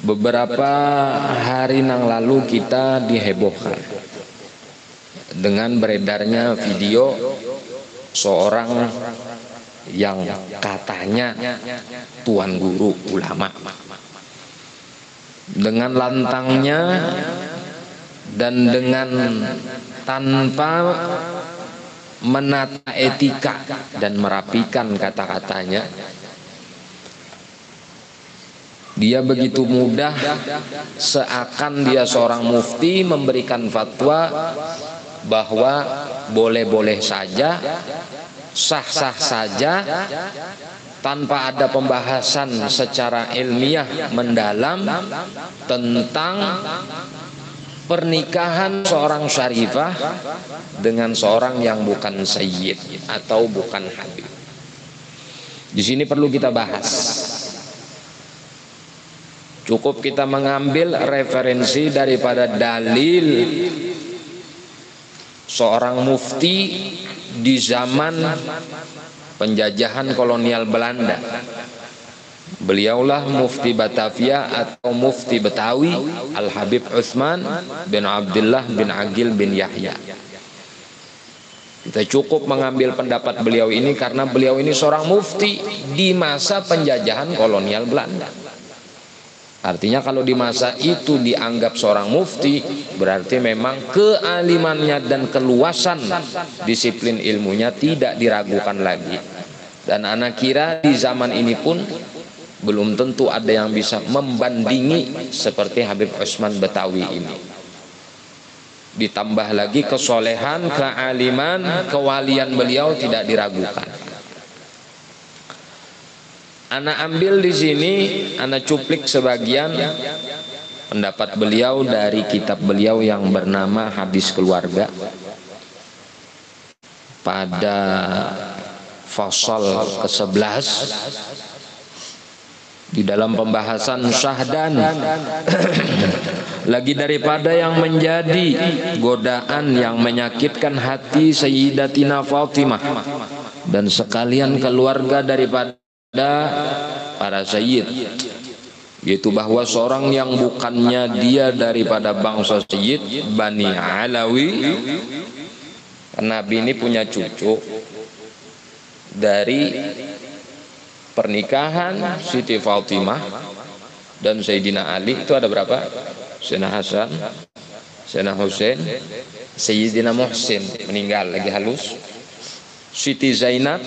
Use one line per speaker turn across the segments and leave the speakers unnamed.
Beberapa hari yang lalu kita dihebohkan dengan beredarnya video seorang yang katanya tuan guru ulama, dengan lantangnya dan dengan tanpa menata etika dan merapikan kata-katanya, dia begitu mudah seakan dia seorang mufti memberikan fatwa bahwa boleh-boleh saja, sah-sah saja, tanpa ada pembahasan secara ilmiah mendalam tentang pernikahan seorang syarifah dengan seorang yang bukan sayyid atau bukan habib. Di sini perlu kita bahas. Cukup kita mengambil referensi daripada dalil seorang mufti di zaman penjajahan kolonial Belanda. Beliaulah mufti Batavia atau mufti Betawi, Al-Habib Utsman bin Abdullah bin Aqil bin Yahya. Kita cukup mengambil pendapat beliau ini karena beliau ini seorang mufti di masa penjajahan kolonial Belanda. Artinya kalau di masa itu dianggap seorang mufti, berarti memang kealimannya dan keluasan disiplin ilmunya tidak diragukan lagi. Dan anak kira di zaman ini pun belum tentu ada yang bisa membandingi seperti Habib Utsman Betawi ini. Ditambah lagi kesolehan, kealiman, kewalian beliau tidak diragukan. Ana ambil di sini, ana cuplik sebagian pendapat beliau dari kitab beliau yang bernama Hadis Keluarga pada fasal ke-11 di dalam pembahasan syahdan. Lagi daripada yang menjadi godaan yang menyakitkan hati Sayyidatina Fatimah dan sekalian keluarga daripada para sayyid, yaitu bahwa seorang yang bukannya dia daripada bangsa sayyid Bani Alawi. Nabi ini punya cucu dari pernikahan Siti Fatimah dan Sayyidina Ali. Itu ada berapa? Sayyidina Hasan, Sayyidina Husain, Sayyidina Muhsin meninggal lagi halus, Siti Zainab,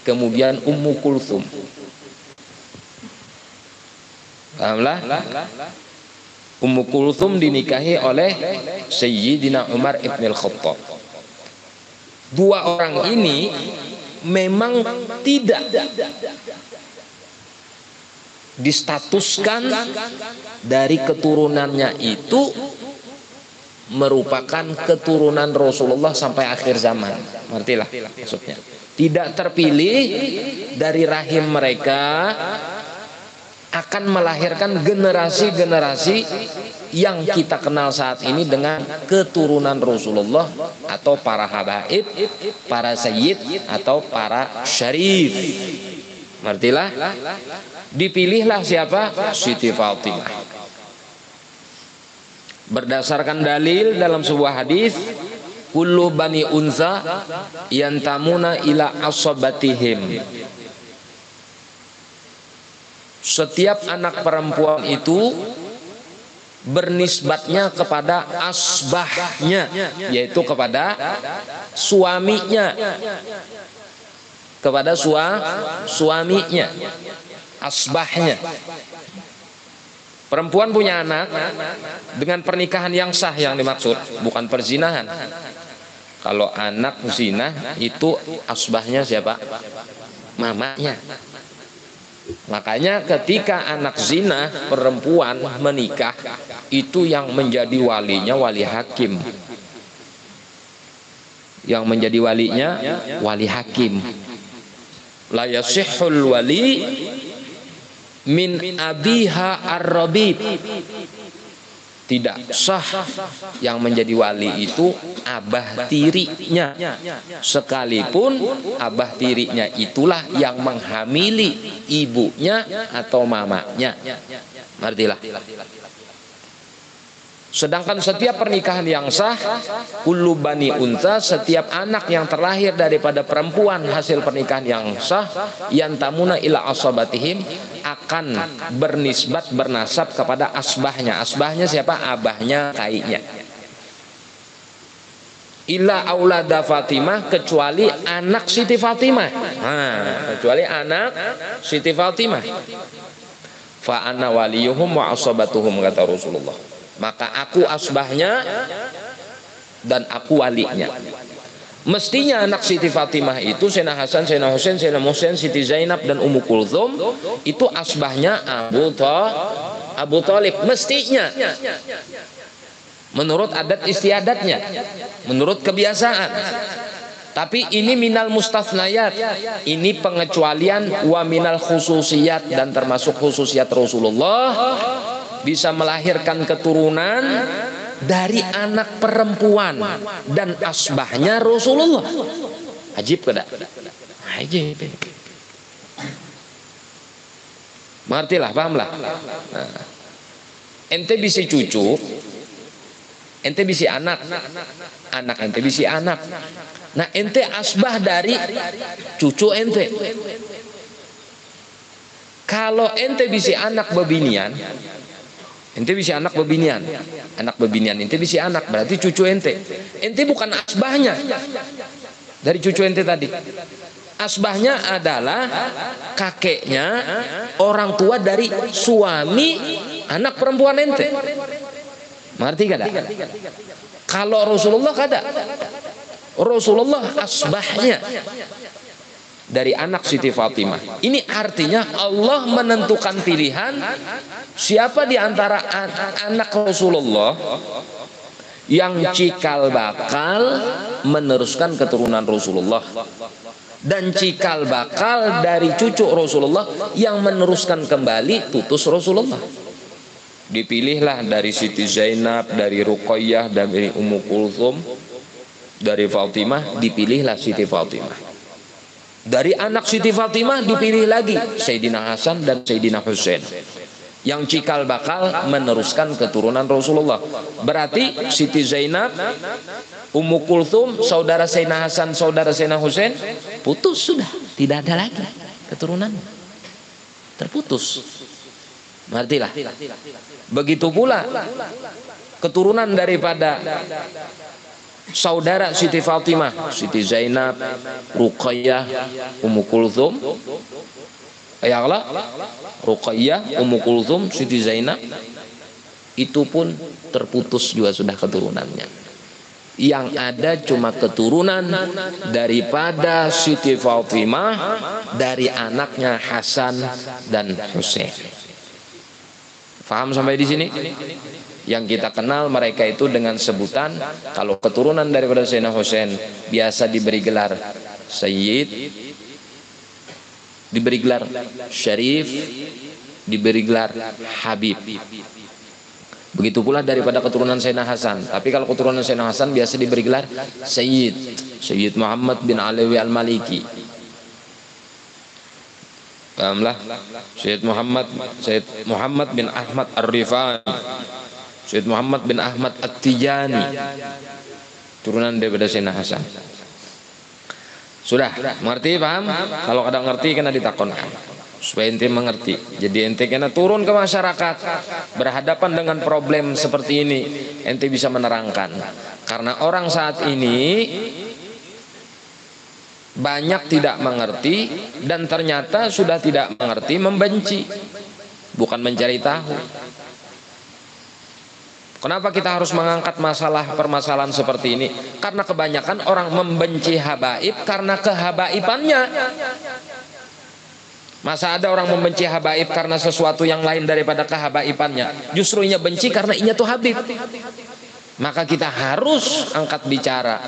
kemudian Ummu Kulthum. Pahamlah? Ummu Kulthum dinikahi oleh Sayyidina Umar ibn al-Khattab. Dua orang ini memang tidak distatuskan dari keturunannya itu merupakan keturunan Rasulullah sampai akhir zaman. Ngertilah maksudnya. Tidak terpilih dari rahim mereka akan melahirkan generasi-generasi yang kita kenal saat ini dengan keturunan Rasulullah atau para habaib, para sayyid atau para syarif. Ngertilah? Dipilihlah siapa? Siti Fatimah. Berdasarkan dalil dalam sebuah hadis, kullu bani unza yantamuna ila asabatihim. Setiap anak perempuan itu bernisbatnya kepada asbahnya, yaitu kepada suaminya, kepada suaminya, asbahnya. Perempuan punya anak dengan pernikahan yang sah, yang dimaksud bukan perzinahan. Kalau anak zina itu asbahnya siapa? Mamanya. Makanya ketika anak zina perempuan menikah, itu yang menjadi walinya wali hakim. Yang menjadi walinya wali hakim. La yasihhul wali min abiha ar-rabib. Tidak sah yang menjadi wali itu abah tirinya, sekalipun abah tirinya itulah yang menghamili ibunya atau mamanya. Ngertilah. Sedangkan setiap pernikahan yang sah, kullu bani unta, setiap anak yang terlahir daripada perempuan hasil pernikahan yang sah, yantamuna ila asabatihim, akan bernisbat bernasab kepada asbahnya. Asbahnya siapa? Abahnya, kainya. Illa aulada Fatimah, kecuali anak Siti Fatimah. Kecuali anak Siti Fatimah. Fa ana waliyuhum wa asabatuhum, kata Rasulullah. Maka aku asbahnya dan aku walinya. Mestinya anak Siti Fatimah itu Sayyidina Hasan, Sayyidina Husain, Sayyidina Muhsin, Siti Zainab dan Ummu Kulthum itu asbahnya Abu Thalib. Mestinya menurut adat istiadatnya, menurut kebiasaan. Tapi ini minal mustafnayat, ini pengecualian, wa minal khususiyat, dan termasuk khususiyat Rasulullah bisa melahirkan keturunan dari anak perempuan dan asbahnya Rasulullah. Ajib kada? Ajib. Mengertilah, pahamlah. Nah, ente bisa cucu, ente bisa anak, anak ente bisa anak. Nah, ente asbah dari cucu ente. Kalau ente bisa anak bebinian, ente bisa anak bebinian, ente bisa anak, berarti cucu ente. Ente bukan asbahnya dari cucu ente tadi. Asbahnya adalah kakeknya, orang tua dari suami anak perempuan ente. Mengerti kada? Kalau Rasulullah kada. Rasulullah asbahnya dari anak Siti Fatimah. Ini artinya Allah menentukan pilihan siapa di antara anak Rasulullah yang cikal bakal meneruskan keturunan Rasulullah, dan cikal bakal dari cucu Rasulullah yang meneruskan kembali tutus Rasulullah. Dipilihlah dari Siti Zainab, dari Ruqayyah, dari Ummu Kulthum, dari Fatimah, dipilihlah Siti Fatimah. Dari anak Siti Fatimah dipilih lagi Sayyidina Hasan dan Sayyidina Husain, yang cikal bakal meneruskan keturunan Rasulullah. Berarti Siti Zainab, Ummu Kulthum, saudara Sayyidina Hasan, saudara Sayyidina Husain, putus sudah, tidak ada lagi keturunan, terputus. Mengertilah. Begitu pula keturunan daripada saudara Siti Fatimah, Siti Zainab, Ruqayyah, Ummu Kulthum, ayahlah Ruqayyah, Ummu Kulthum, Siti Zainab, itu pun terputus juga sudah keturunannya. Yang ada cuma keturunan daripada Siti Fatimah dari anaknya Hasan dan Husain. Faham sampai di sini? Yang kita kenal mereka itu dengan sebutan, kalau keturunan daripada Sayyidina Husain biasa diberi gelar Sayyid, diberi gelar Syarif, diberi gelar Habib. Begitu pula daripada keturunan Sayyidina Hasan. Tapi kalau keturunan Sayyidina Hasan biasa diberi gelar Sayyid, Sayyid Muhammad bin Alawi Al-Maliki. Pahamlah? Sayyid Muhammad bin Ahmad Ar-Rifai, Sayyid Muhammad bin Ahmad At-Tijani, turunan daripada Sayyidina Hasan. Sudah, mengerti, paham? Kalau kadang ngerti kena ditakonkan supaya ente mengerti. Jadi ente kena turun ke masyarakat, berhadapan dengan problem seperti ini, ente bisa menerangkan. Karena orang saat ini banyak tidak mengerti, dan ternyata sudah tidak mengerti membenci, bukan mencari tahu. Kenapa kita harus mengangkat permasalahan seperti ini? Karena kebanyakan orang membenci habaib karena kehabaibannya. Masa ada orang membenci habaib karena sesuatu yang lain daripada kehabaibannya? Justru inya benci karena inya tuh habib. Maka kita harus angkat bicara.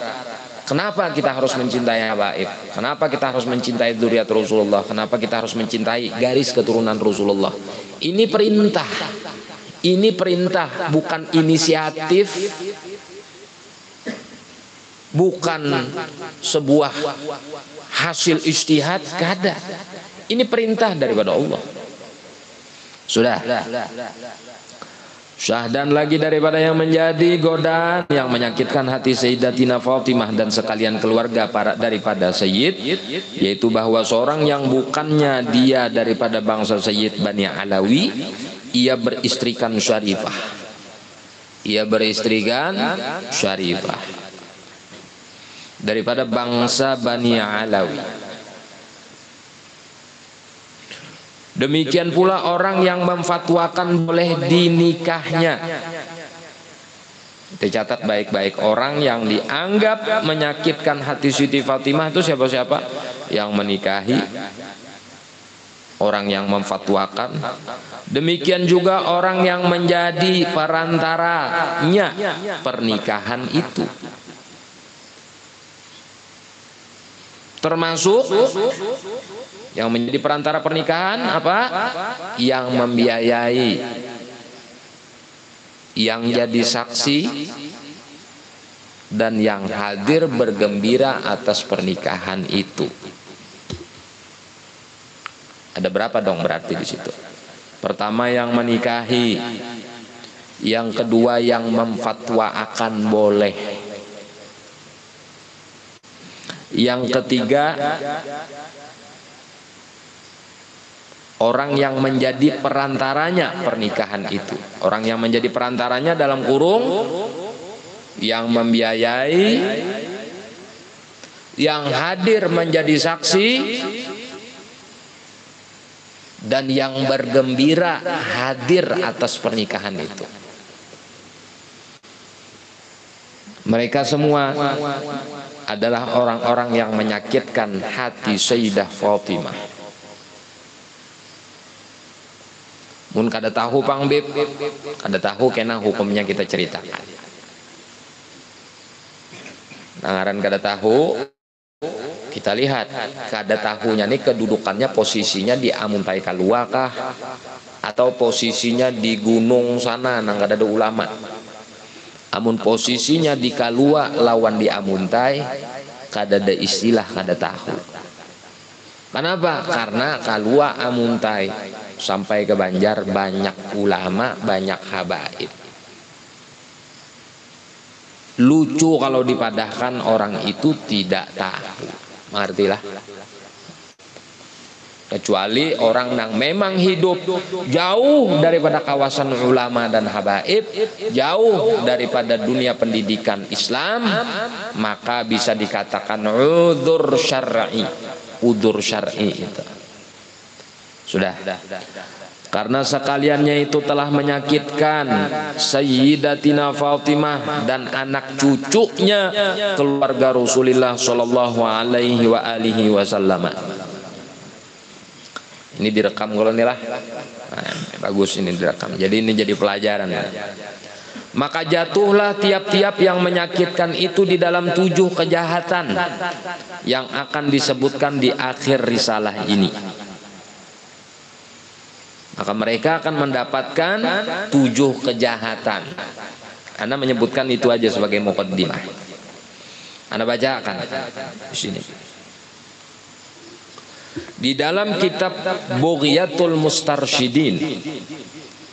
Kenapa kita harus mencintai habaib? Kenapa kita harus mencintai dzurriyyat Rasulullah? Kenapa kita harus mencintai garis keturunan Rasulullah? Ini perintah. Ini perintah, bukan inisiatif, bukan sebuah hasil ijtihad, kada. Ini perintah daripada Allah. Sudah. Syahdan lagi daripada yang menjadi godaan yang menyakitkan hati Sayyidatina Fatimah dan sekalian keluarga daripada Sayyid, yaitu bahwa seorang yang bukannya dia daripada bangsa Sayyid Bani Alawi, ia beristrikan Syarifah. Ia beristrikan Syarifah daripada bangsa Bani Alawi. Demikian pula orang yang memfatwakan boleh dinikahnya. Kita catat baik-baik, orang yang dianggap menyakitkan hati Siti Fatimah itu siapa-siapa? Yang menikahi, orang yang memfatwakan. Demikian juga orang yang menjadi perantaranya pernikahan itu. Termasuk yang menjadi perantara pernikahan apa? Yang membiayai, yang jadi saksi, dan yang hadir bergembira atas pernikahan itu. Ada berapa dong berarti di situ? Pertama yang menikahi, yang kedua yang memfatwaakan boleh, yang ketiga orang yang menjadi perantaranya pernikahan itu. Orang yang menjadi perantaranya dalam kurung yang membiayai, yang hadir menjadi saksi, dan yang bergembira hadir atas pernikahan itu. Mereka semua adalah orang-orang yang menyakitkan hati Sayyidah Fatimah. Mun kada tahu Pang Bib, kada tahu kena hukumnya kita ceritakan. Nangaran kada tahu, kita lihat kada tahunya nih kedudukannya, posisinya di Amuntai Kalua kah, atau posisinya di gunung sana nang kada ada ulama. Amun posisinya di Kalua lawan di Amuntai, kada ada istilah kada tahu. Kenapa? Karena Kalua Amuntai sampai ke Banjar banyak ulama, banyak habaib. Lucu kalau dipadahkan orang itu tidak tahu. Mengertilah. Kecuali orang yang memang hidup jauh daripada kawasan ulama dan habaib, jauh daripada dunia pendidikan Islam, maka bisa dikatakan udzur syar'i. Udzur syar'i itu. Sudah. Karena sekaliannya itu telah menyakitkan Sayyidatina Fatimah dan anak cucunya keluarga Rasulullah sallallahu alaihi wa alihi wasallam. Ini direkam kalau nih lah. Nah, bagus ini direkam. Jadi ini jadi pelajaran ya. Maka jatuhlah tiap-tiap yang menyakitkan itu di dalam 7 kejahatan yang akan disebutkan di akhir risalah ini. Maka mereka akan mendapatkan 7 kejahatan. Anda menyebutkan itu aja sebagai muqaddimah. Anda bacakan di sini. Di dalam kitab Bughiyatul Mustarsyidin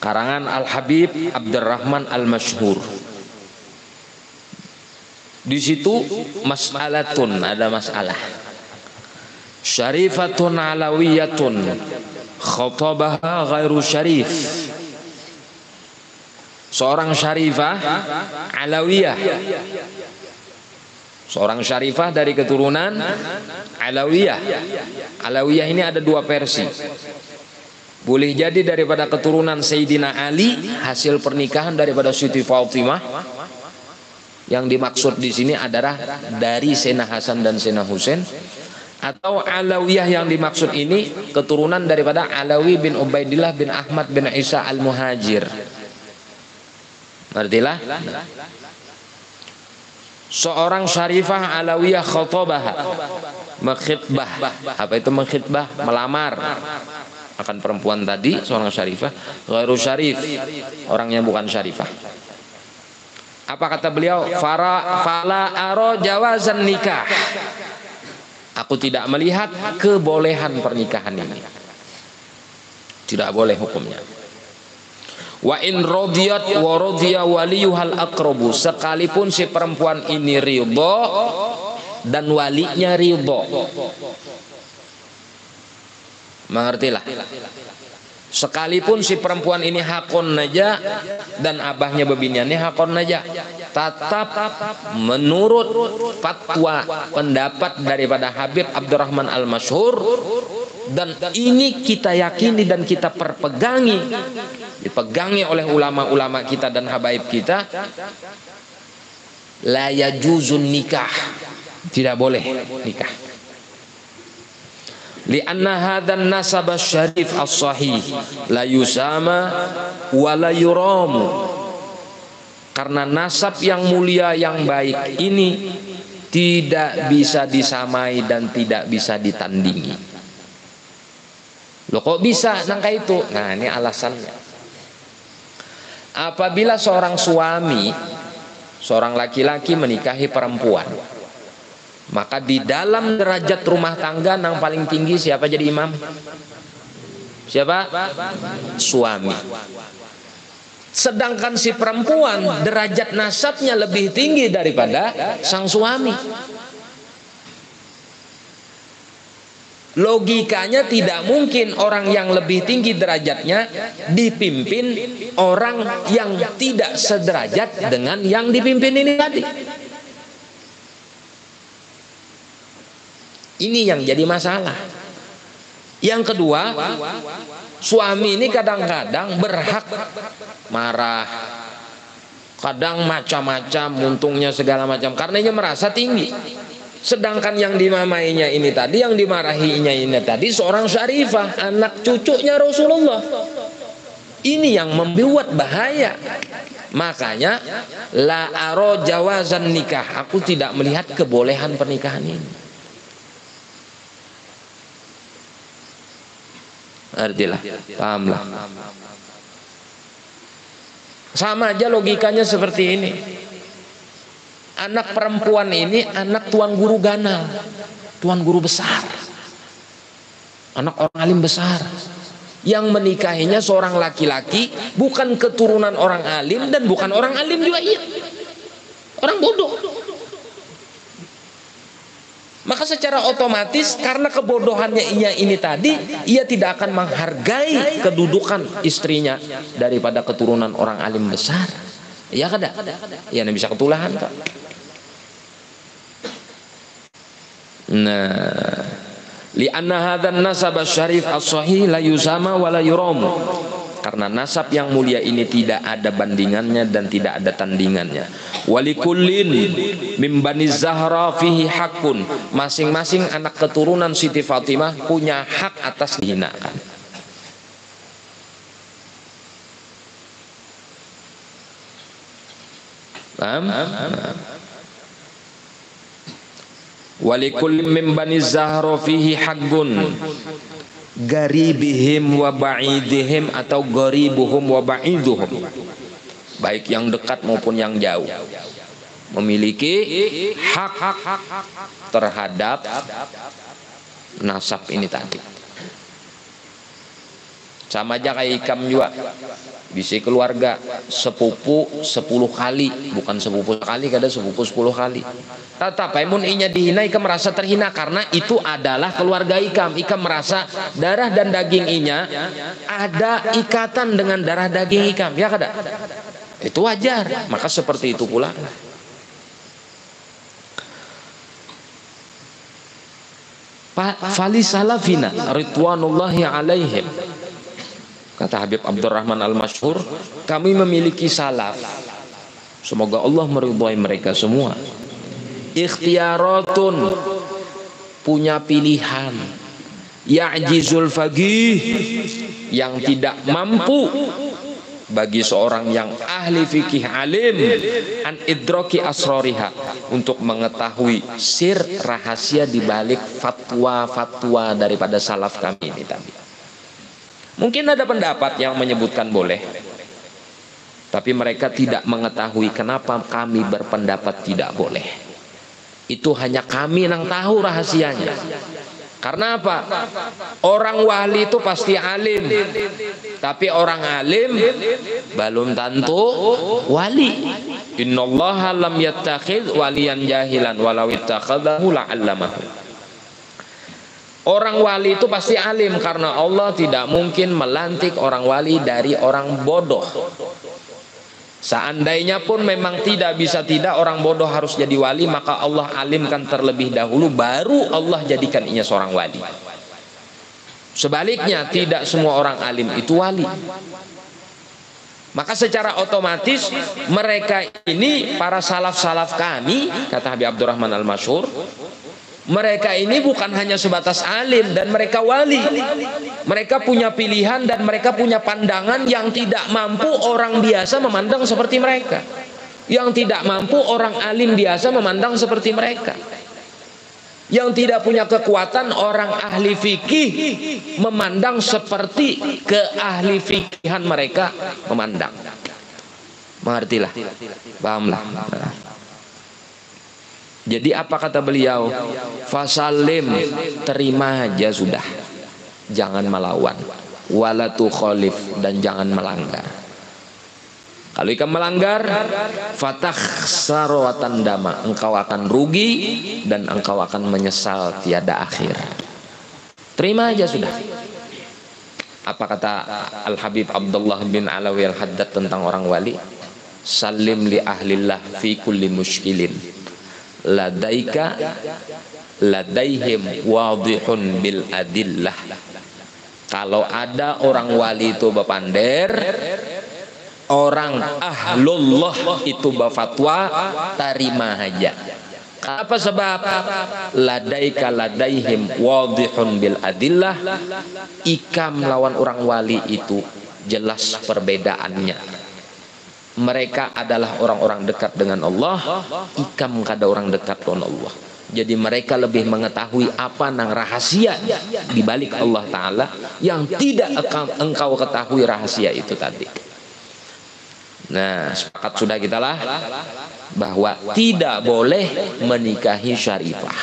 karangan Al-Habib Abdurrahman Al-Masyhur, di situ mas'alatun, ada masalah. Syarifatun alawiyatun khatabaha ghairu syarif. Seorang syarifah alawiyah, seorang syarifah dari keturunan alawiyah. Alawiyah ini ada 2 versi. Boleh jadi daripada keturunan Sayyidina Ali, hasil pernikahan daripada Siti Fatimah. Yang dimaksud di sini adalah dari Sayyidina Hasan dan Sayyidina Husain. Atau Alawiyah yang dimaksud ini keturunan daripada Alawi bin Ubaidillah bin Ahmad bin Isa Al-Muhajir. Berartilah seorang syarifah alawiyah khotobaha, mengkhitbah. Apa itu mengkhitbah? Melamar. akan perempuan tadi, seorang syarifah. Ghairu syarif, orangnya bukan syarifah. Apa kata beliau? Fala aro jawazan nikah. Aku tidak melihat kebolehan pernikahan ini. Tidak boleh hukumnya. Wa in radiyat wa radiya waliyuhal aqrabu, sekalipun si perempuan ini ridho dan walinya ridho. Mengertilah. Sekalipun si perempuan ini hakon naja dan abahnya bebiniannya hakon naja, tetap menurut fatwa pendapat daripada Habib Abdurrahman Al-Masyhur, dan ini kita yakini dan kita perpegangi, dipegangi oleh ulama-ulama kita dan habaib kita, la yajuzun nikah, tidak boleh nikah. Lianna hadan nasab syarif as-sahih la yusama wa la yuramu, karena nasab yang mulia yang baik ini tidak bisa disamai dan tidak bisa ditandingi. Loh kok bisa nangka itu? Nah ini alasannya. Apabila seorang suami, seorang laki-laki menikahi perempuan, maka di dalam derajat rumah tangga yang paling tinggi siapa jadi imam? Siapa? Suami. Sedangkan si perempuan derajat nasabnya lebih tinggi daripada sang suami. Logikanya tidak mungkin orang yang lebih tinggi derajatnya dipimpin orang yang tidak sederajat dengan yang dipimpin ini tadi. Ini yang jadi masalah. Yang kedua, suami ini kadang-kadang berhak marah, kadang macam-macam, untungnya segala macam, karena dia merasa tinggi. Sedangkan yang dimamainya ini tadi, yang dimarahinya ini tadi seorang syarifah, anak cucunya Rasulullah. Ini yang membuat bahaya. Makanya la aro jawazan nikah, aku tidak melihat kebolehan pernikahan ini. Artilah, pahamlah. Sama aja logikanya seperti ini. Anak perempuan ini anak tuan guru ganal, tuan guru besar, anak orang alim besar. Yang menikahinya seorang laki-laki bukan keturunan orang alim dan bukan orang alim juga, iya, orang bodoh. Maka secara otomatis karena kebodohannya ini tadi, ia tidak akan menghargai kedudukan istrinya daripada keturunan orang alim besar. Iya kada? Iya, bisa ketulahan kak. Nah, li'anna hadzal nasab syarif as-sahih la yusama wa la yuram. Karena nasab yang mulia ini tidak ada bandingannya dan tidak ada tandingannya. Walikullin mim bani Zahra fihi hakun. Masing-masing anak keturunan Siti Fatimah punya hak atas dihinakan. Paham? Walikullin mim bani Zahra fihi hakun. Garibihim wa ba'idihim atau garibuhum wa ba'iduhum, baik yang dekat maupun yang jauh, memiliki hak terhadap nasab ini tadi. Sama aja kayak ikam juga, bisa keluarga sepupu 10 kali, bukan sepupu sekali, kadang sepupu 10 kali. Tetap mun inya dihina, ikam merasa terhina karena itu adalah keluarga ikam. Ikam merasa darah dan daging inya ada ikatan dengan darah daging ikam, ya kada? Itu wajar, maka seperti itu pula. Fali salafina ridwanullahi alaihim, kata Habib Abdurrahman Al-Masyhur, kami memiliki salaf, semoga Allah meridhai mereka semua. Ikhtiyaratun, punya pilihan. Ya'jizul faqih, yang tidak mampu bagi seorang yang ahli fikih alim an idraki asroriha, untuk mengetahui sir rahasia di balik fatwa-fatwa daripada salaf kami ini tadi. Mungkin ada pendapat yang menyebutkan boleh, tapi mereka tidak mengetahui kenapa kami berpendapat tidak boleh. Itu hanya kami yang tahu rahasianya. Karena apa? Orang wali itu pasti alim, tapi orang alim belum tentu wali. Innallaha lam yattakhidz waliyan jahilan walau ittakhadhahu la'allamahu. Orang wali itu pasti alim karena Allah tidak mungkin melantik orang wali dari orang bodoh. Seandainya pun memang tidak bisa tidak orang bodoh harus jadi wali, maka Allah alimkan terlebih dahulu baru Allah jadikan ia seorang wali. Sebaliknya tidak semua orang alim itu wali. Maka secara otomatis mereka ini para salaf-salaf kami, kata Habib Abdurrahman Al-Masyhur, mereka ini bukan hanya sebatas alim dan mereka wali. Mereka punya pilihan dan mereka punya pandangan yang tidak mampu orang biasa memandang seperti mereka. Yang tidak mampu orang alim biasa memandang seperti mereka. Yang tidak punya kekuatan orang ahli fikih memandang seperti keahli fikihan mereka memandang. Mengertilah, pahamlah. Jadi apa kata beliau? Fasalim, terima aja sudah, jangan melawan. Wala tukhalif, dan jangan melanggar. Kalau ikan melanggar, fatakhsar wa tandama, engkau akan rugi dan engkau akan menyesal tiada akhir. Terima aja sudah. Apa kata Al Habib Abdullah bin Alawi Al Haddad tentang orang wali? Salim li ahlillah fi kulli muskilin, ladaika ladaihim wadihun bil adillah. Kalau ada orang wali itu berpander, orang ahlullah itu berfatwa, terima aja. Apa sebab? Ladaika ladaihim wadihun bil adillah. Ikam lawan orang wali itu jelas perbedaannya. Mereka adalah orang-orang dekat dengan Allah, ikam kada orang dekat dengan Allah. Jadi mereka lebih mengetahui apa nang rahasia di balik Allah Ta'ala yang tidak engkau ketahui rahasia itu tadi. Nah, sepakat sudah kita lah bahwa tidak boleh menikahi syarifah.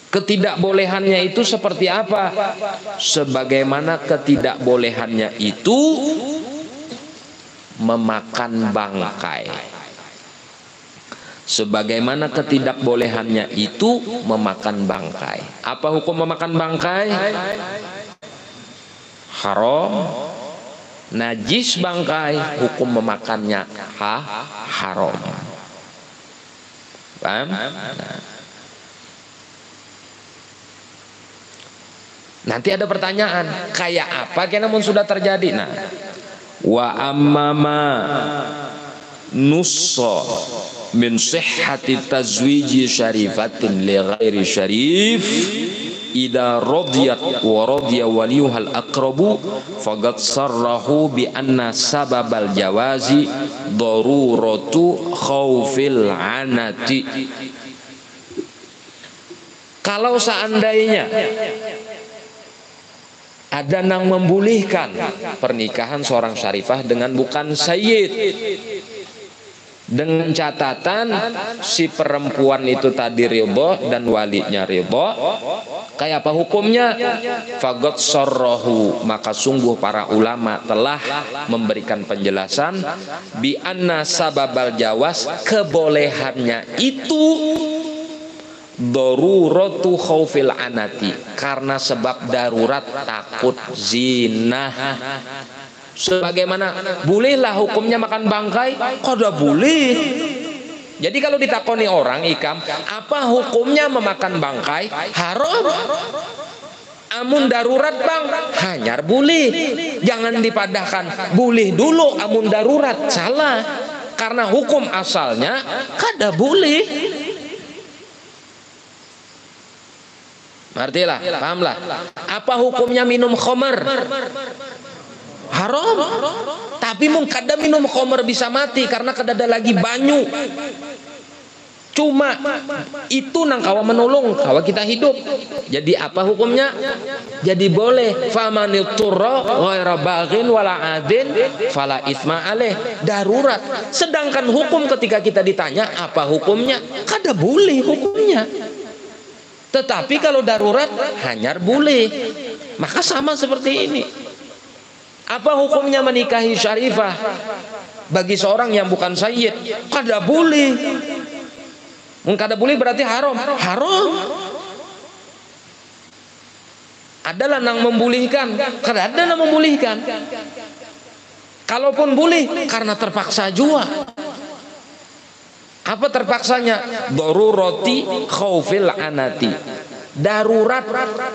Ketidakbolehannya itu seperti apa? Sebagaimana ketidakbolehannya itu memakan bangkai. Sebagaimana ketidakbolehannya itu memakan bangkai. Apa hukum memakan bangkai? Haram. Najis bangkai, hukum memakannya haram. Paham? Nanti ada pertanyaan, kayak apa namun sudah terjadi? Nah, wa ammama nussa min sihhati tazwiji syarifatin li ghairi syarif idza radiyat wa radiya waliyuhal aqrabu faqad sarrahu bi anna sababal jawazi daruratu khaufil anati. Kalau seandainya ada yang membolehkan pernikahan seorang syarifah dengan bukan sayyid, dengan catatan si perempuan itu tadi ridho dan walinya ridho, kayak apa hukumnya? Fagot sorrohu, maka sungguh para ulama telah memberikan penjelasan bi anna sababal jawas, kebolehannya itu daruratu khaufil anati, karena sebab darurat takut zina. Sebagaimana bolehlah hukumnya makan bangkai, kok udah boleh. Jadi kalau ditakoni orang ikam, apa hukumnya memakan bangkai? Haram. Amun darurat bang, hanyar boleh. Jangan dipadahkan boleh dulu amun darurat, salah. Karena hukum asalnya kada boleh. Artilah, pahamlah. Apa hukumnya minum khamar? Haram. Tapi mung kada minum khamar bisa mati karena kada ada lagi banyu. Cuma itu nang kawa menolong kawa kita hidup. Jadi apa hukumnya? Jadi boleh. Famanil turra ghaira baghin wala adin fala itsma alaih. Darurat. Sedangkan hukum ketika kita ditanya apa hukumnya? Kada boleh hukumnya. Tetapi kalau darurat hanyar boleh. Maka sama seperti ini. Apa hukumnya menikahi syarifah bagi seorang yang bukan sayyid? Kada boleh. Kada boleh berarti haram. Haram. Adalah nang membolehkan. Kada ada nang membolehkan. Kalaupun boleh karena terpaksa jua. Apa terpaksanya? Darurati khaufil anati. Darurat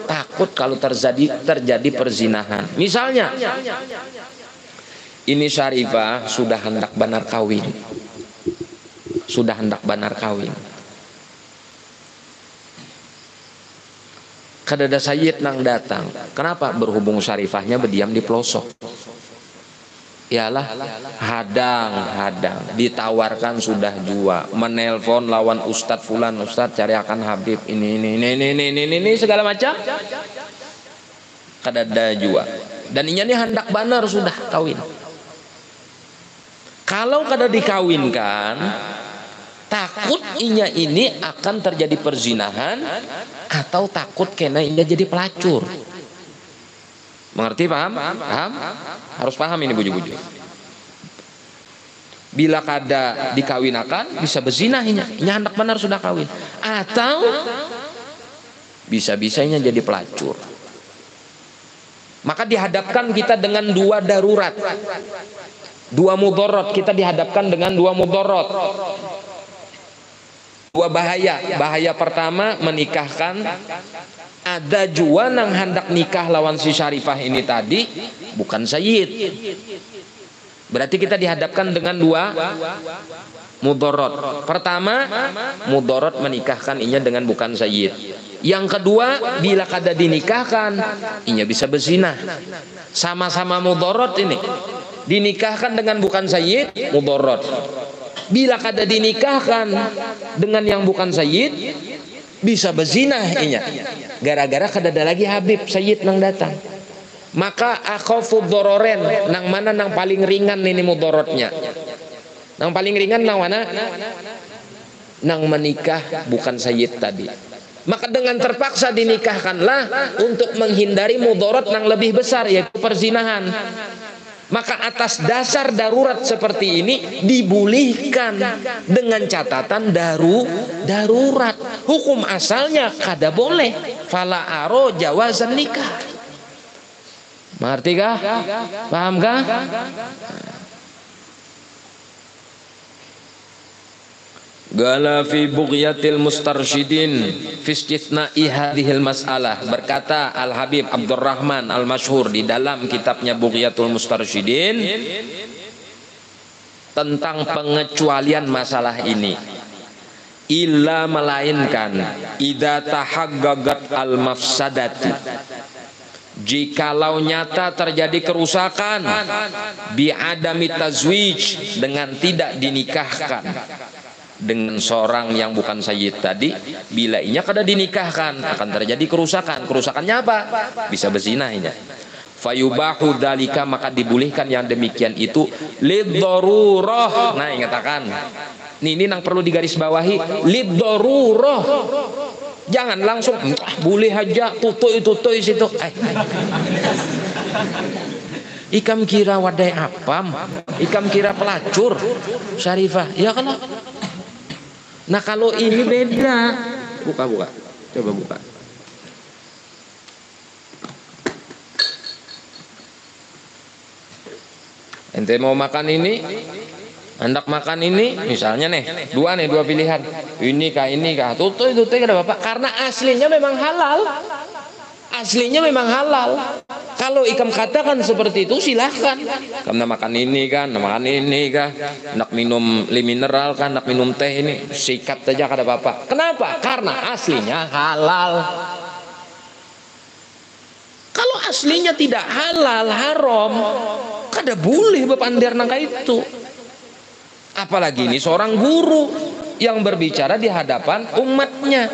takut kalau terjadi perzinahan. Misalnya ini syarifah sudah hendak benar kawin. Sudah hendak benar kawin. Kada ada sayyid nang datang. Kenapa? Berhubung syarifahnya berdiam di pelosok. Ialah hadang. Ditawarkan sudah jua. Menelpon lawan Ustadz Fulan, Ustadz cari akan Habib ini segala macam. Kada ada jua. Dan ini hendak banar sudah kawin. Kalau kada dikawinkan, takut inya ini akan terjadi perzinahan atau takut kena inya jadi pelacur. Mengerti, paham? Paham? Harus paham ini buju-buju. Bila kada dikawinakan bisa berzina inya hendak benar sudah kawin. Atau bisa-bisanya jadi pelacur. Maka dihadapkan kita dengan dua darurat. Dua mudorot. Kita dihadapkan dengan dua mudorot. Dua bahaya. Bahaya pertama menikahkan. Ada jua nang hendak nikah lawan si syarifah ini tadi bukan sayyid. Berarti kita dihadapkan dengan dua mudorot. Pertama, mudorot menikahkan inya dengan bukan sayyid. Yang kedua, bila kada dinikahkan inya bisa berzina. Sama-sama mudorot ini. Dinikahkan dengan bukan sayyid, mudorot. Bila kada dinikahkan dengan yang bukan sayyid, bisa berzina inya. Gara-gara kada ada lagi Habib sayyid nang datang. Maka akhafud dororen, nang mana nang paling ringan ini mudorotnya. Nang paling ringan nang mana? Nang menikah bukan sayyid tadi. Maka dengan terpaksa dinikahkanlah untuk menghindari mudorot nang lebih besar, yaitu perzinahan. Maka atas dasar darurat seperti ini dibolehkan dengan catatan darurat. Hukum asalnya kada boleh. Fala aro jawazan nikah. Mengerti kah? Paham kah? Gala fi bughyatil mustarsyidin fi istithna'i hadhil mas'alah. Berkata Al-Habib Abdurrahman Al-Masyhur di dalam kitabnya Bughyatul Mustarsyidin tentang pengecualian masalah ini. Illa melainkan idza tahaqqaqat al-mafsadati, jikalau nyata terjadi kerusakan bi'adami tazwij, dengan tidak dinikahkan dengan seorang yang bukan sayyid tadi. Bila inya kada dinikahkan akan terjadi kerusakan. Kerusakannya apa? Bisa berzina inya. Fayubahu dzalika, maka dibolehkan yang demikian itu liddarurah. Nah, ingatakan. Ini nang perlu digarisbawahi, liddarurah. Jangan langsung boleh aja tutui situ. Ikam kira wadai apam, ikam kira pelacur syarifah, ya kan? Nah kalau ini beda. Buka, coba buka. Ente mau makan ini, hendak makan ini, misalnya nih, dua pilihan. Ini kah, tutui kada bapak, karena aslinya memang halal. Aslinya memang halal. Kalau ikam katakan seperti itu silahkan. Karena makan ini kan, makan ini kah, nak minum mineral kan, nak minum teh ini, sikat saja kada apa-apa. Kenapa? Karena aslinya halal. Kalau aslinya tidak halal, haram, kada boleh bepandir nangka itu. Apalagi ini seorang guru. yang berbicara di hadapan umatnya.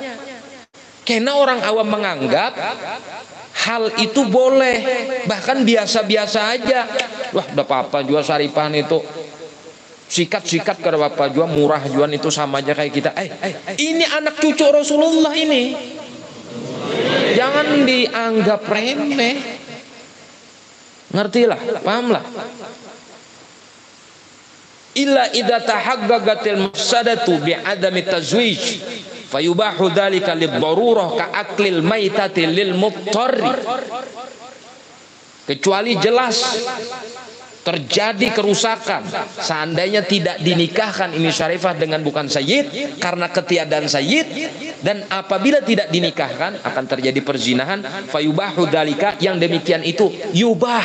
Karena orang awam menganggap hal itu boleh, bahkan biasa-biasa aja. Wah, udah apa-apa juga Syarifah itu, sikat-sikat ke bapak juga, murah juan itu sama aja kayak kita. Ini anak cucu Rasulullah ini, jangan dianggap remeh. Ngertilah, pahamlah. Illa idza tahaqqaqatil mafsadatu bi'adami tazwij fayubahu dzalika lid-darurah ka aklil maitati lil muttarri. Kecuali jelas terjadi kerusakan seandainya tidak dinikahkan ini Syarifah dengan bukan sayyid karena ketiadaan sayyid, dan apabila tidak dinikahkan akan terjadi perzinahan, fayubahu dzalika, yang demikian itu yubah,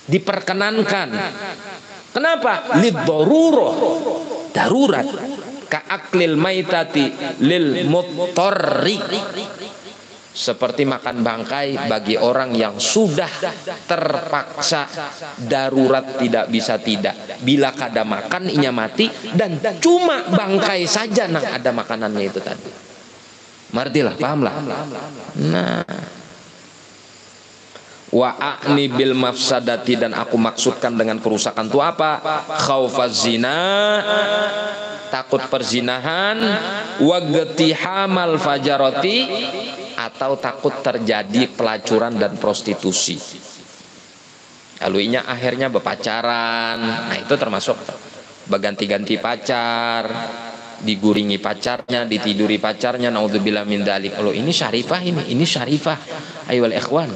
diperkenankan. Kenapa? Lid-darurah, darurat, ka aklil maitati lil muttarri, seperti makan bangkai bagi orang yang sudah terpaksa darurat, tidak bisa tidak. Bila kada makan inya mati, dan cuma bangkai saja nang ada makanannya itu tadi. Martilah, pahamlah. Nah, wa a'ni bil mafsadati, dan aku maksudkan dengan kerusakan itu apa? Khaufaz zina, takut perzinahan, wa gtihamal fajarati, atau takut terjadi pelacuran dan prostitusi. Lalu inya akhirnya berpacaran. Nah, itu termasuk berganti-ganti pacar, diguringi pacarnya, ditiduri pacarnya, naudzubillah min dzalik. Loh, ini Syarifah, ini Syarifah. Ayyuhal ikhwan,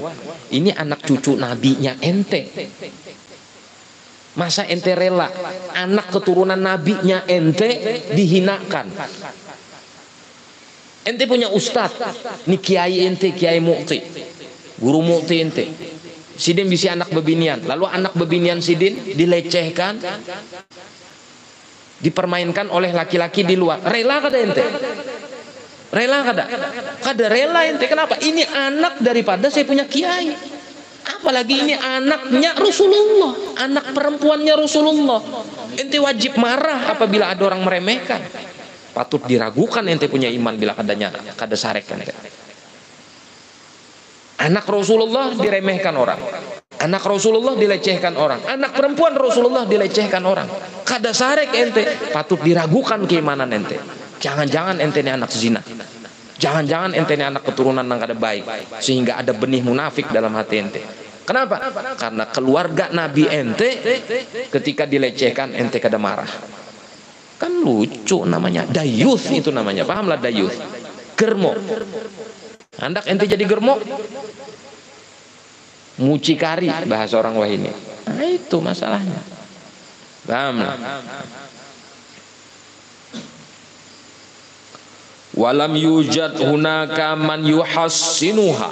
ini anak cucu nabinya ente. Masa ente rela anak keturunan nabinya ente dihinakan? Ente punya ustadz, nih kiai ente, kiai mukti, guru mukti ente. Sidin bisa anak bebinian, lalu anak bebinian sidin dilecehkan, dipermainkan oleh laki-laki di luar. Rela kada ente? Rela kada? Kada rela ente. Kenapa? Ini anak daripada saya punya kiai. Apalagi ini anaknya Rasulullah, anak perempuannya Rasulullah. Ente wajib marah apabila ada orang meremehkan. Patut diragukan ente punya iman bila kada sarek ente. Anak Rasulullah diremehkan orang, anak Rasulullah dilecehkan orang, anak perempuan Rasulullah dilecehkan orang. Kada sarek ente, patut diragukan keimanan ente. Jangan-jangan ente ini anak zina, jangan-jangan ente ini anak keturunan yang kada baik, sehingga ada benih munafik dalam hati ente. Kenapa? Karena keluarga Nabi ente ketika dilecehkan ente kada marah. Kan lucu namanya, dayuth itu namanya, pahamlah dayuth, germo. Hendak ente jadi germo, mucikari bahasa orang Wahini. Nah, itu masalahnya, pahamlah. Walam yujad hunaka man yuhassinuha,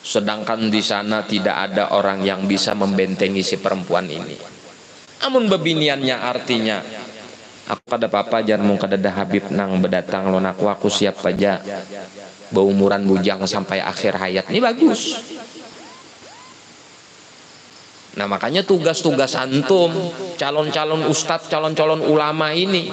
sedangkan di sana tidak ada orang yang bisa membentengi si perempuan ini. Amun bebiniannya artinya aku kada apa-apa jangan kada ada Habib nang berdatang lon aku siap aja berumuran bujang sampai akhir hayat, ini bagus. Nah, makanya tugas-tugas antum calon-calon ustadz, calon-calon ulama ini,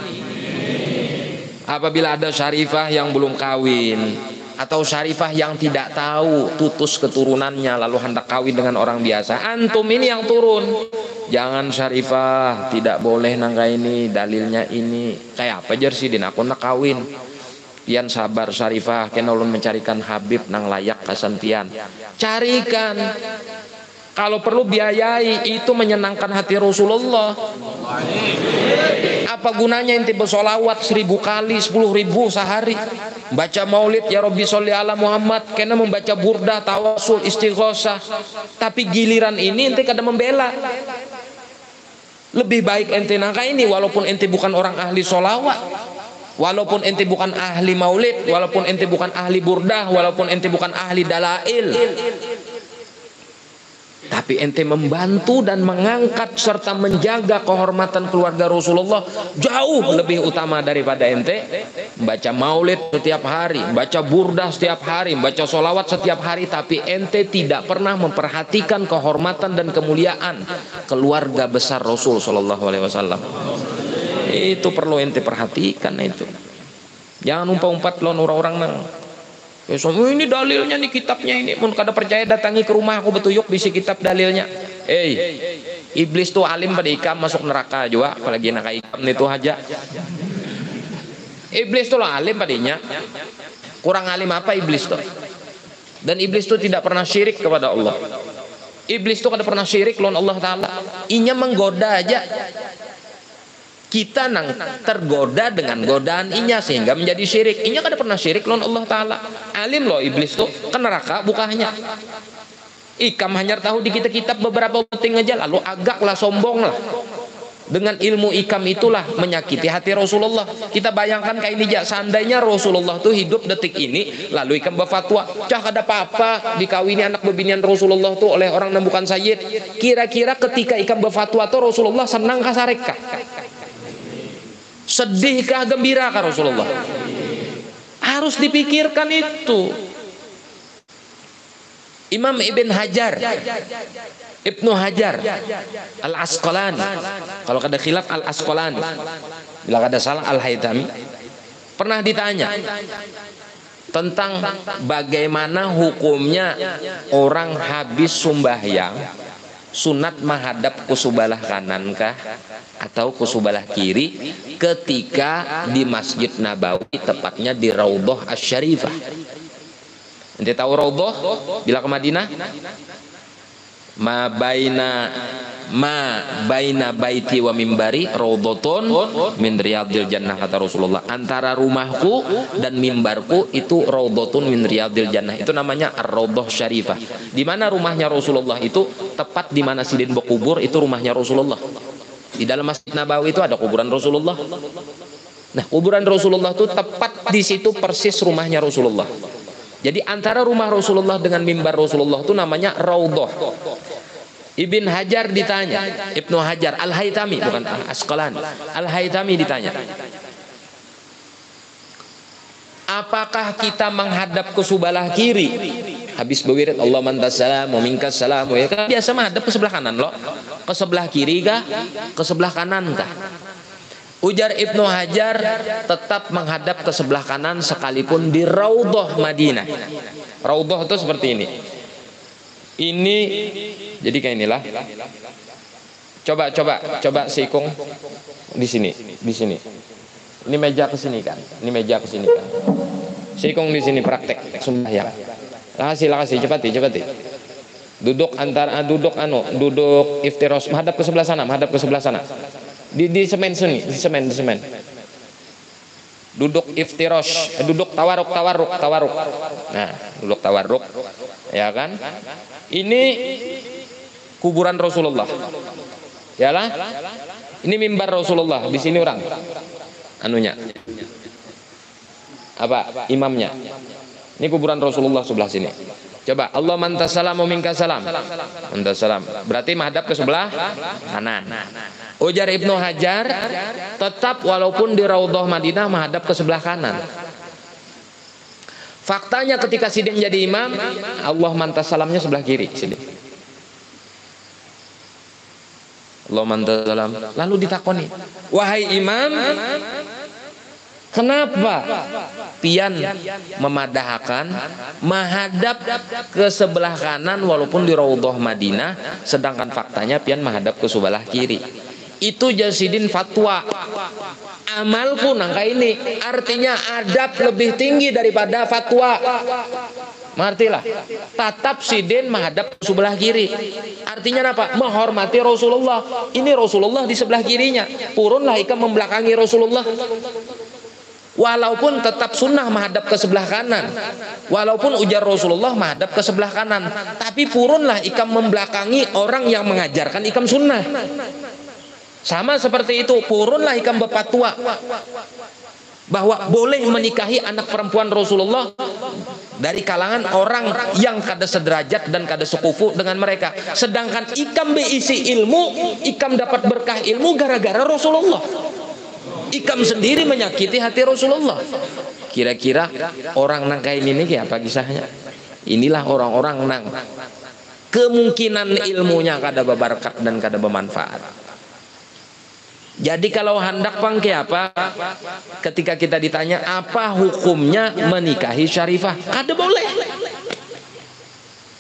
apabila ada Syarifah yang belum kawin atau Syarifah yang tidak tahu tutus keturunannya lalu hendak kawin dengan orang biasa, antum ini yang turun. Jangan Syarifah, tidak boleh nangka ini, dalilnya ini. Kayak apa jersidin aku nak kawin. Pian sabar Syarifah, kena ulun mencarikan Habib nang layak kasantian. Carikan. Kalau perlu biayai, itu menyenangkan hati Rasulullah. Apa gunanya inti bersolawat 1000 kali, 10.000 sehari, baca maulid ya Rabbi sholli ala Muhammad, kena membaca burdah, tawasul, istighosah, tapi giliran ini inti kada membela. Lebih baik ente nangka ini, walaupun ente bukan orang ahli solawat, walaupun ente bukan ahli maulid, walaupun ente bukan ahli burdah, walaupun ente bukan ahli dalail, tapi ente membantu dan mengangkat serta menjaga kehormatan keluarga Rasulullah, jauh lebih utama daripada ente baca maulid setiap hari, baca burdah setiap hari, baca solawat setiap hari, tapi ente tidak pernah memperhatikan kehormatan dan kemuliaan keluarga besar Rasul Sallallahu Alaihi Wasallam. Itu perlu ente perhatikan itu. Jangan umpat-umpat lon orang-orang nang. Ini dalilnya nih, kitabnya ini. Mun kada percaya datangi ke rumah aku betuyuk bisi kitab dalilnya. Iblis tuh alim pada ikam masuk neraka juga, apalagi nak ikam itu aja. Iblis tuh alim padanya. Kurang alim apa iblis tuh? Dan iblis tuh tidak pernah syirik kepada Allah. Iblis tuh kada pernah syirik lawan Allah Ta'ala. Inya menggoda aja. Kita nang tergoda dengan godaan inya sehingga menjadi syirik. Inya kada pernah syirik lawan Allah Ta'ala. Alim loh iblis tuh ke neraka bukanya. Ikam hanya tahu di kitab beberapa penting aja, lalu agaklah sombong lah. Dengan ilmu ikam itulah menyakiti hati Rasulullah. Kita bayangkan kayak ini aja, seandainya Rasulullah tuh hidup detik ini, lalu ikam berfatwa, cah kada apa-apa dikawini anak bebinian Rasulullah tuh oleh orang yang bukan sayyid. Kira-kira ketika ikam berfatwa tuh Rasulullah senang kah sarek kah? Sedih kah gembira kah Rasulullah? Harus dipikirkan itu. Imam Ibn Hajar, Ibnu Hajar Al-Asqalani, kalau kada khilaf Al-Asqalani, bila kada salah Al-Haythami, pernah ditanya tentang bagaimana hukumnya orang habis sembahyang sunat menghadap ke sebelah kanan kah atau ke sebelah kiri ketika di Masjid Nabawi, tepatnya di Raudhah Asy-Syarifah. Ente tahu Raudhah bila ke Madinah? Ma baina baiti wa mimbari raudhatun min riyadil jannah, kata Rasulullah. Antara rumahku dan mimbarku itu raudhatun min riyadil jannah. Itu namanya Ar-Raudhah Syarifah. Di mana rumahnya Rasulullah itu tepat di mana sidin berkubur, itu rumahnya Rasulullah. Di dalam Masjid Nabawi itu ada kuburan Rasulullah. Nah, kuburan Rasulullah itu tepat di situ persis rumahnya Rasulullah. Jadi antara rumah Rasulullah dengan mimbar Rasulullah itu namanya Raudhah. Ibn Hajar ditanya, Ibnu Hajar Al-Haythami, bukan Asqalani, Al-Haythami ditanya, apakah kita menghadap ke sebelah kiri habis berwirid Allah mantasalam wa minkas salam, ya kan biasa menghadap ke sebelah kanan loh, ke sebelah kiri kah, ke sebelah kanan kah? Ujar Ibnu Hajar, tetap menghadap ke sebelah kanan sekalipun di Raudhah Madinah. Raudhah itu seperti ini. Ini jadi kayak inilah. Coba sikung di sini, di sini. Ini meja ke sini kan? Ini meja ke sini kan? Sikung di sini praktek sembahyang. Lakasi, cepati. Duduk iftiros, menghadap ke sebelah sana, Di semen sini, di semen. Duduk iftirosh, duduk tawaruk. Nah, duduk tawaruk, ya kan? Ini kuburan Rasulullah, yalah. Ini mimbar Rasulullah, di sini orang, anunya, apa? Imamnya. Ini kuburan Rasulullah sebelah sini. Coba Allah mantasalam wa minkas salam. Mantasalam. Berarti menghadap ke sebelah kanan. Ujar Ibnu Hajar, tetap walaupun di Raudhah Madinah menghadap ke sebelah kanan. Faktanya ketika sidin jadi imam, Allah mantasalamnya sebelah kiri sini. Allah mantasalam. Lalu ditakoni, wahai imam, kenapa pian memadahkan menghadap ke sebelah kanan walaupun di Raudhah Madinah, sedangkan faktanya pian menghadap ke sebelah kiri? Itu jasidin fatwa. Amalku nangka ini, artinya adab lebih tinggi daripada fatwa. Mengertilah, tatap sidin menghadap ke sebelah kiri. Artinya apa? Menghormati Rasulullah. Ini Rasulullah di sebelah kirinya, purunlah ikam membelakangi Rasulullah. Walaupun tetap sunnah menghadap ke sebelah kanan, walaupun ujar Rasulullah menghadap ke sebelah kanan, tapi purunlah ikam membelakangi orang yang mengajarkan ikam sunnah. Sama seperti itu, purunlah ikam berfatwa bahwa boleh menikahi anak perempuan Rasulullah dari kalangan orang yang kada sederajat dan kada sekufu dengan mereka. Sedangkan ikam berisi ilmu, ikam dapat berkah ilmu gara-gara Rasulullah. Ikam sendiri menyakiti hati Rasulullah. Kira-kira orang nang kayak ini kayak apa kisahnya? Inilah orang-orang nang kemungkinan ilmunya kada berberkat dan kada bermanfaat. Jadi kalau hendak pangke apa? Ketika kita ditanya apa hukumnya menikahi syarifah, kada boleh.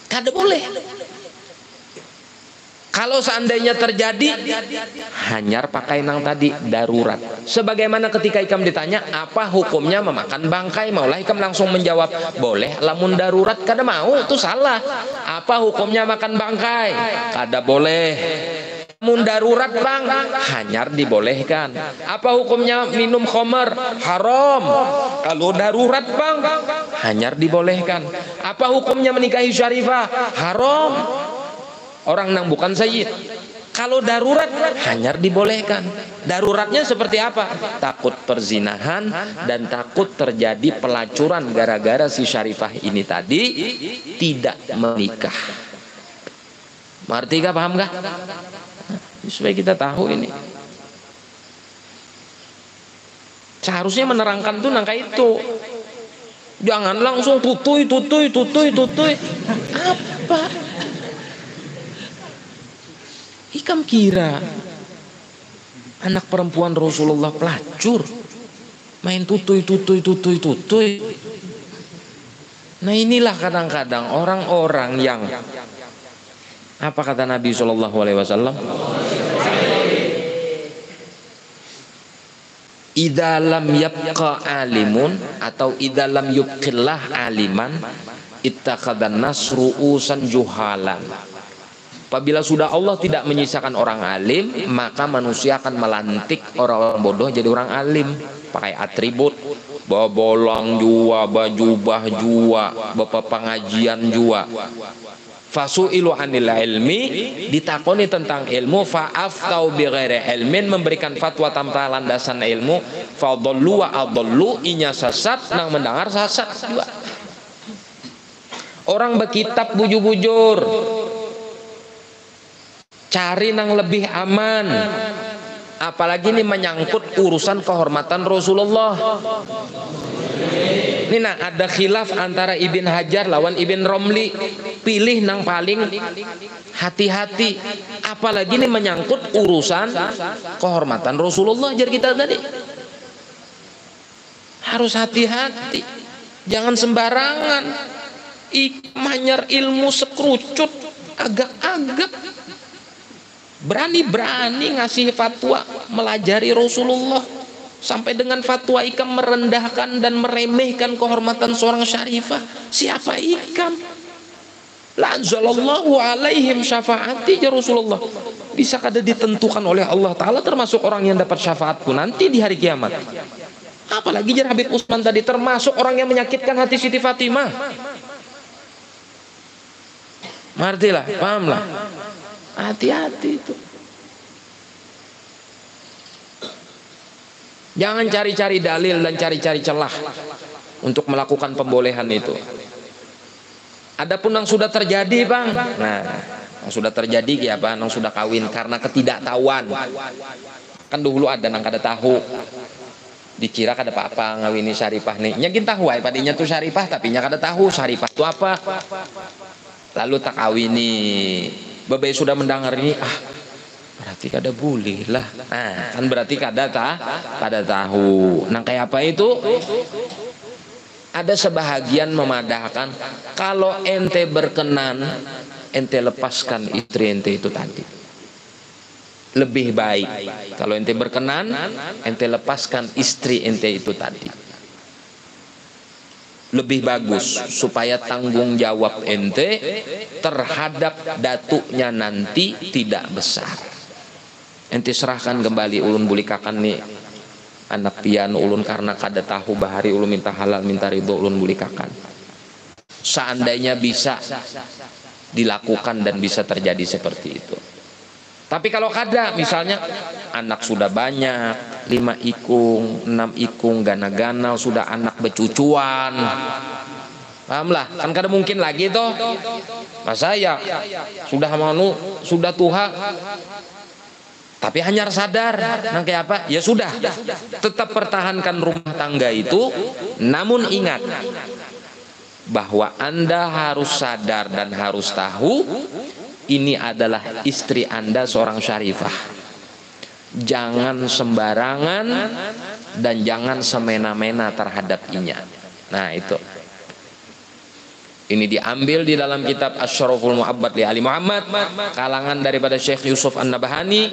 Kada boleh. Kalau seandainya terjadi, hanyar pakai nang tadi darurat. Sebagaimana ketika ikam ditanya apa hukumnya memakan bangkai, maulah ikam langsung menjawab boleh. Lamun darurat kada mau, itu salah. Apa hukumnya makan bangkai? Kada boleh. Lamun darurat bang, hanyar dibolehkan. Apa hukumnya minum khamar? Haram. Kalau darurat bang, hanyar dibolehkan. Apa hukumnya menikahi syarifah? Haram. Orang nang bukan sayyid. Kalau darurat hanyar dibolehkan. Daruratnya seperti apa? Takut perzinahan dan takut terjadi pelacuran gara-gara si syarifah ini tadi tidak menikah. Mengerti gak? Paham gak? Supaya kita tahu ini. Seharusnya menerangkan tuh nangka itu. Jangan langsung tutui. Apa? Ikam kira anak perempuan Rasulullah pelacur, main tutui. Nah inilah kadang-kadang orang-orang yang apa kata Nabi SAW? Idza lam yabqa alimun atau idza lam yubqillah aliman ittakhadhan nas ru'usan juhalan. Apabila sudah Allah tidak menyisakan orang alim, maka manusia akan melantik orang-orang bodoh jadi orang alim. Pakai atribut, bawa bolang jua, bajubah jua, bapak pengajian jua. Fasu'ilu anil ilmi, ditakoni tentang ilmu, fa'aftau bighairi ilmin, memberikan fatwa tanpa landasan ilmu, fadallu wa adallu, inya sesat, nang mendengar sesat juga. Orang berkitab bujur-bujur, cari nang lebih aman. Apalagi ini menyangkut urusan kehormatan Rasulullah. Ini nah ada khilaf antara Ibn Hajar lawan Ibn Romli. Pilih nang paling hati-hati. Apalagi ini menyangkut urusan kehormatan Rasulullah. Jadi kita tadi harus hati-hati. Jangan sembarangan. Manyar ilmu sekrucut agak-agak. Berani-berani ngasih fatwa melajari Rasulullah sampai dengan fatwa ikam merendahkan dan meremehkan kehormatan seorang syarifah. Siapa ikam? La'anzalallahu alaihim syafaati ya Rasulullah. Bisa kada ditentukan oleh Allah Ta'ala termasuk orang yang dapat syafaatku nanti di hari kiamat. Apalagi jar Habib Usman tadi termasuk orang yang menyakitkan hati Siti Fatimah. Martilah, pahamlah. Hati-hati itu. Jangan cari-cari dalil dan cari-cari celah untuk melakukan pembolehan itu. Adapun yang sudah terjadi bang, nah yang sudah terjadi ya apa, yang sudah kawin karena ketidaktahuan. Kan dulu ada nang kada tahu, dikira kada apa-apa ngawini syarifah nih. Nyakin tahu ay padinya tuh syarifah tapi nya kada tahu syarifah itu apa. Lalu tak kawini. Babai sudah mendengar ini, berarti kada boleh lah. Nah, kan berarti kada tahu. Nah kayak apa itu? Ada sebahagian memadahkan kalau ente berkenan, ente lepaskan istri ente itu tadi. Lebih baik kalau ente berkenan, ente lepaskan istri ente itu tadi. Lebih bagus supaya tanggung jawab ente terhadap datuknya nanti tidak besar. Ente serahkan kembali ulun bulikakan nih anak pian ulun karena kada tahu bahari ulun minta halal minta ridho ulun bulikakan. Seandainya bisa dilakukan dan bisa terjadi seperti itu. Tapi kalau kada misalnya anak sudah banyak 5 ikung 6 ikung gana-gana sudah anak becucuan, pahamlah kan kada mungkin lagi toh mas saya sudah manu sudah tuha tapi hanya sadar nang kayak apa ya sudah tetap pertahankan rumah tangga itu, namun ingat bahwa Anda harus sadar dan harus tahu ini adalah istri Anda seorang syarifah. jangan sembarangan, dan jangan semena-mena terhadap inya. Nah itu. Ini diambil di dalam kitab Asy-Syaraful Mu'abbad li Ali Muhammad, kalangan daripada Syekh Yusuf An-Nabhani,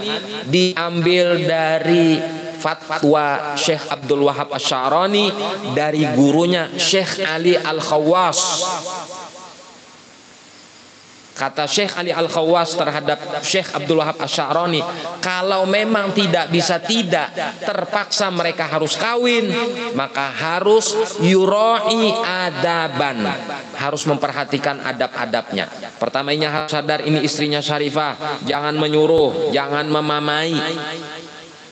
diambil dari fatwa Syekh Abdul Wahab Asy-Sya'rani dari gurunya Syekh Ali Al-Khawwas. Kata Syekh Ali Al-Khawwas terhadap Syekh Abdul Wahab Asy-Sya'rani, kalau memang tidak bisa tidak, terpaksa mereka harus kawin, maka harus yuroi adaban, harus memperhatikan adab-adabnya. Pertamanya harus sadar ini istrinya Syarifah, jangan menyuruh, jangan memamai,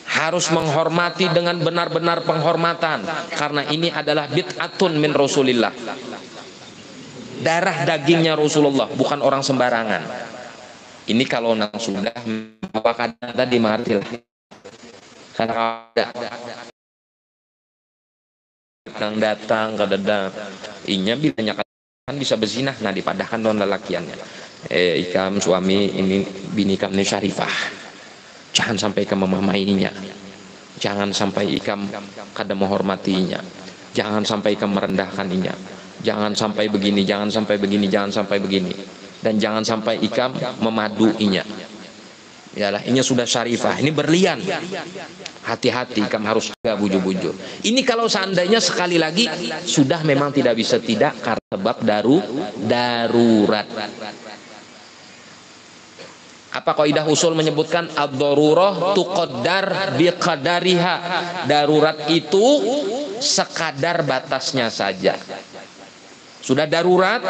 harus menghormati dengan benar-benar penghormatan, karena ini adalah bid'atun min Rasulillah, darah dagingnya Rasulullah, bukan orang sembarangan. Ini kalau nang sudah apa kata tadi martil, karena nang datang ke dadang inya bilanya kan bisa berzinah, nah dipadahkan don lelakiannya, ikam suami ini bini kamne Syarifah, jangan sampai ikam memamainya, jangan sampai ikam kada menghormatinya, jangan sampai ikam merendahkan inya, jangan sampai begini, jangan sampai begini, jangan sampai begini, dan jangan sampai ikam memaduinya. Yalah, ini sudah Syarifah, ini berlian. Hati-hati, ikam harus jaga buju-buju. Ini kalau seandainya sekali lagi sudah memang tidak bisa tidak karena sebab darurat. Apa kaidah usul menyebutkan ad-darurah tuqaddar biqadariha. Darurat itu sekadar batasnya saja. Sudah darurat,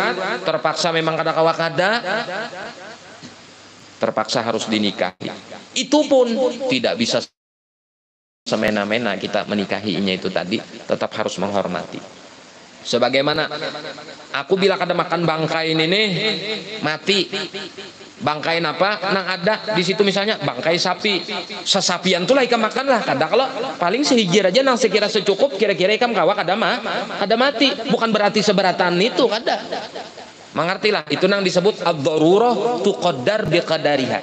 terpaksa memang kada kawa kada, terpaksa harus dinikahi. Itu pun tidak bisa semena-mena kita menikahinya, itu tadi tetap harus menghormati. Sebagaimana aku bila kada makan bangkai ini nih, mati. Bangkai apa? Nang ada di situ misalnya bangkai sapi, sesapian tuh lah ikam makan lah. Kada kalau paling sehijir aja nang sekira secukup, kira-kira ikam kawa kada mati. Bukan berarti seberatan itu kada. Mengertilah, itu nang disebut ad-darurah tuqaddar biqadariha.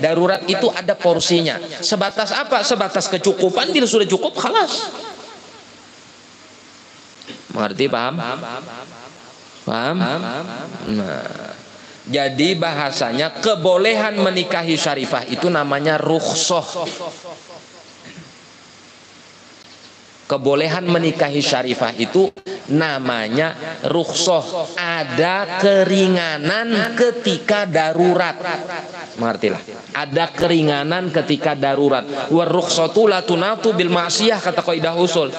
Darurat itu ada porsinya. Sebatas apa? Sebatas kecukupan, bila sudah cukup khalas. Mengerti, paham? Paham? Nah, jadi bahasanya kebolehan menikahi Syarifah itu namanya rukhsah. Kebolehan menikahi Syarifah itu namanya rukhsah. Ada keringanan ketika darurat. Mengertilah. Ada keringanan ketika darurat. Wa rukhsatu la tunatu bil ma'siyah, kata kaidah usul.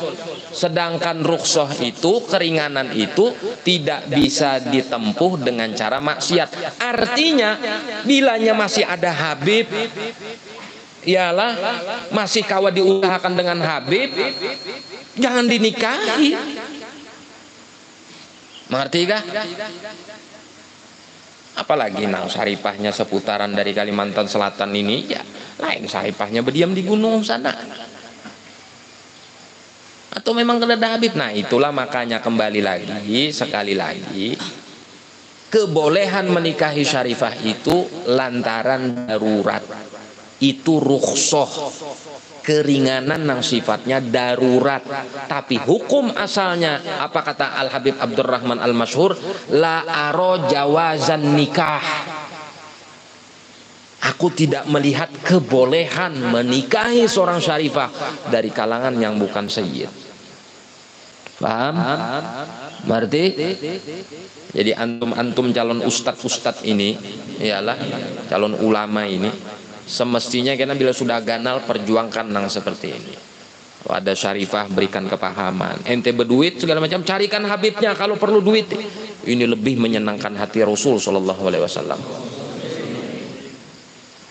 Sedangkan rukhsah itu, keringanan itu tidak bisa ditempuh dengan cara maksiat. Artinya bilanya masih ada Habib, ialah masih kawa diusahakan dengan Habib, jangan dinikahi. Mengerti kah? Apalagi nang Syarifahnya seputaran dari Kalimantan Selatan ini, ya lain Syarifahnya berdiam di gunung sana. Atau memang kada ada Habib. Nah itulah makanya kembali lagi, sekali lagi, kebolehan menikahi Syarifah itu lantaran darurat. Itu rukhsah, keringanan yang sifatnya darurat. Tapi hukum asalnya, apa kata Al-Habib Abdurrahman Al-Masyhur, la aro jawazan nikah. Aku tidak melihat kebolehan menikahi seorang Syarifah dari kalangan yang bukan sayyid. Paham? Berarti jadi antum calon ustadz ini, ialah calon ulama ini, semestinya karena bila sudah ganal perjuangkan nang seperti ini. Kalau ada Syarifah berikan kepahaman. Ente berduit segala macam, carikan Habibnya kalau perlu duit. Ini lebih menyenangkan hati Rasul Shallallahu Alaihi Wasallam.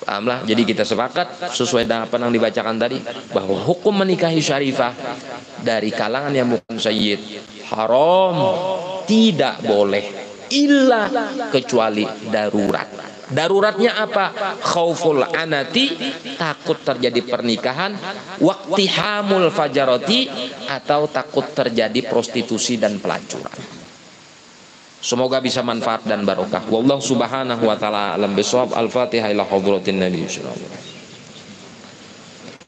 Pahamlah, jadi kita sepakat sesuai dengan apa yang dibacakan tadi, bahwa hukum menikahi Syarifah dari kalangan yang bukan sayyid haram, tidak boleh, illa kecuali darurat. Daruratnya apa? Khauful anati, takut terjadi pernikahan, waqtihamul fajarati, atau takut terjadi prostitusi dan pelacuran. Semoga bisa manfaat dan barokah. Wallahu subhanahu wa ta'ala alam bisawab. Al-Fatihah ila hadratin Nabi sallallahu alaihi wasallam.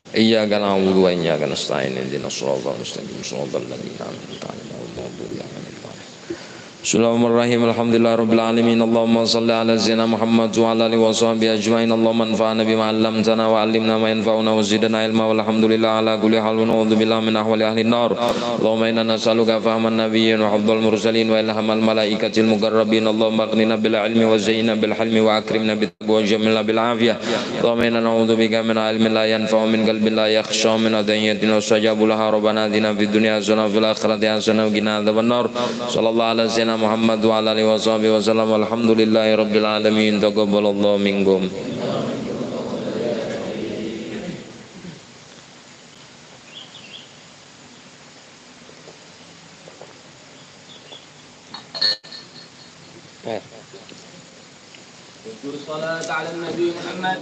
Iyyaka na'budu wa iyyaka nasta'in ihdinas siratal mustaqim siratal ladzina an'amta 'alaihim ghairil maghdubi 'alaihim waladdallin. Bismillahirrahmanirrahim. Alhamdulillahirabbil alamin. Allahumma shalli ala sayyidina Muhammad wa ala alihi wa sahbihi ajmain. Allahumma anfa'na bima 'allamtana wa 'allimna ma yanfa'una wa zidna ilma. Walhamdulillah ala kulli hal wa na'udzu billahi min ahwali ahli an-nar. Allahumma inna nas'aluka fahman nabiyyin wa hifdzal mursalin wa ilhamal malaikatil muqarrabin. Allahumma aghnina bil ilmi wa zayyinna bil hilmi wa akrimna bit taqwa wa jamilna bil afiyah. Allahumma inna na'udzu bika min ilmin la yanfa'u min qalbin la yakhsha min adayyatin wa sajabu laha rabbana atina fid dunya hasanah wa fil akhirati hasanah wa qina adzabannar. Sallallahu alaihi wasallam Muhammad wa ala alihi wa sahbihi wasallam. Alhamdulillahi rabbil alamin. Taqabbalallahu minkum.
Salat ala Nabi Muhammad